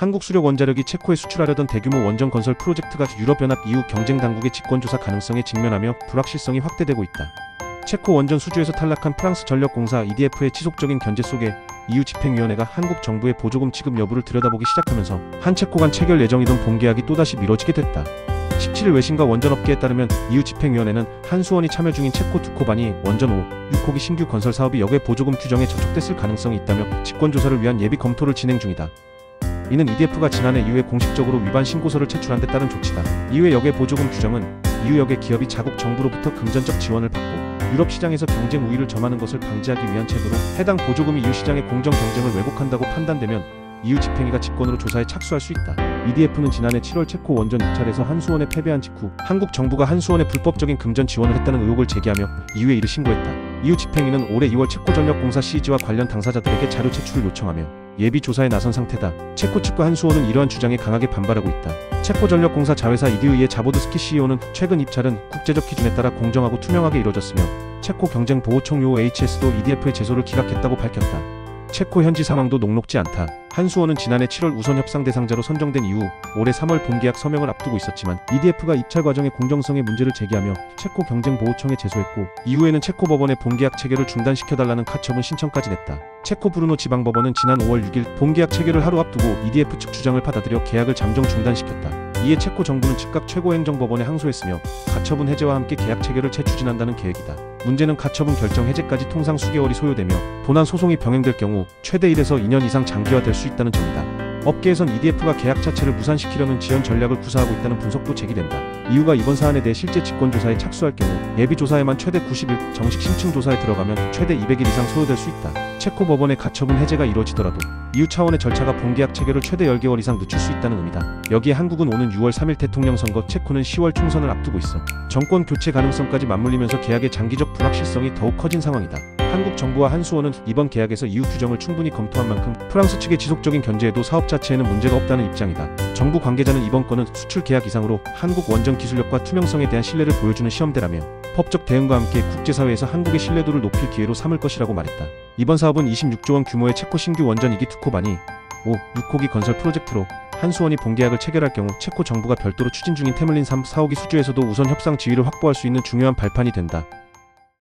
한국 수력원자력이 체코에 수출하려던 대규모 원전 건설 프로젝트가 유럽연합 EU 경쟁 당국의 직권조사 가능성에 직면하며 불확실성이 확대되고 있다. 체코 원전 수주에서 탈락한 프랑스 전력공사 EDF의 지속적인 견제 속에 EU 집행위원회가 한국 정부의 보조금 지급 여부를 들여다보기 시작하면서 한 체코 간 체결 예정이던 본계약이 또다시 미뤄지게 됐다. 17일 외신과 원전업계에 따르면 EU 집행위원회는 한수원이 참여 중인 체코 두코바니 원전 5, 6호기 신규 건설 사업이 역외 보조금 규정에 저촉됐을 가능성이 있다며 직권조사를 위한 예비 검토를 진행 중이다. 이는 EDF가 지난해 EU에 공식적으로 위반 신고서를 제출한 데 따른 조치다. EU의 역외 보조금 규정은 EU 역의 기업이 자국 정부로부터 금전적 지원을 받고 유럽 시장에서 경쟁 우위를 점하는 것을 방지하기 위한 제도로, 해당 보조금이 EU 시장의 공정 경쟁을 왜곡한다고 판단되면 EU 집행위가 직권으로 조사에 착수할 수 있다. EDF는 지난해 7월 체코 원전 6차례에서 한수원에 패배한 직후 한국 정부가 한수원에 불법적인 금전 지원을 했다는 의혹을 제기하며 EU에 이를 신고했다. EU 집행위는 올해 2월 체코전력공사 CG와 관련 당사자들에게 자료 제출을 요청하며 예비 조사에 나선 상태다. 체코 측과 한수원은 이러한 주장에 강하게 반발하고 있다. 체코전력공사 자회사 이디우이의 자보드스키 CEO는 최근 입찰은 국제적 기준에 따라 공정하고 투명하게 이루어졌으며 체코 경쟁보호청 UOHS도 EDF의 제소를 기각했다고 밝혔다. 체코 현지 상황도 녹록지 않다. 한수원은 지난해 7월 우선 협상 대상자로 선정된 이후 올해 3월 본계약 서명을 앞두고 있었지만 EDF가 입찰 과정의 공정성의 문제를 제기하며 체코 경쟁보호청에 제소했고, 이후에는 체코 법원에 본계약 체결을 중단시켜달라는 가처분 신청까지 냈다. 체코 브루노 지방법원은 지난 5월 6일 본계약 체결을 하루 앞두고 EDF 측 주장을 받아들여 계약을 잠정 중단시켰다. 이에 체코 정부는 즉각 최고행정법원에 항소했으며 가처분 해제와 함께 계약 체결을 재추진한다는 계획이다. 문제는 가처분 결정 해제까지 통상 수개월이 소요되며 본안 소송이 병행될 경우 최대 1에서 2년 이상 장기화될 수 있다는 점이다. 업계에선 EDF가 계약 자체를 무산시키려는 지연 전략을 구사하고 있다는 분석도 제기된다. 이유가 이번 사안에 대해 실제 직권조사에 착수할 경우 예비조사에만 최대 90일, 정식 심층조사에 들어가면 최대 200일 이상 소요될 수 있다. 체코 법원의 가처분 해제가 이루어지더라도 EU 차원의 절차가 본계약 체결을 최대 10개월 이상 늦출 수 있다는 의미다. 여기에 한국은 오는 6월 3일 대통령 선거, 체코는 10월 총선을 앞두고 있어 정권 교체 가능성까지 맞물리면서 계약의 장기적 불확실성이 더욱 커진 상황이다. 한국 정부와 한수원은 이번 계약에서 EU 규정을 충분히 검토한 만큼 프랑스 측의 지속적인 견제에도 사업 자체에는 문제가 없다는 입장이다. 정부 관계자는 이번 건은 수출 계약 이상으로 한국 원전 기술력과 투명성에 대한 신뢰를 보여주는 시험대라며 법적 대응과 함께 국제사회에서 한국의 신뢰도를 높일 기회로 삼을 것이라고 말했다. 이번 사업은 26조 원 규모의 체코 신규 원전 2기 두코바니 5, 6호기 건설 프로젝트로 한수원이 본계약을 체결할 경우 체코 정부가 별도로 추진 중인 테물린 3, 4호기 수주에서도 우선 협상 지위를 확보할 수 있는 중요한 발판이 된다.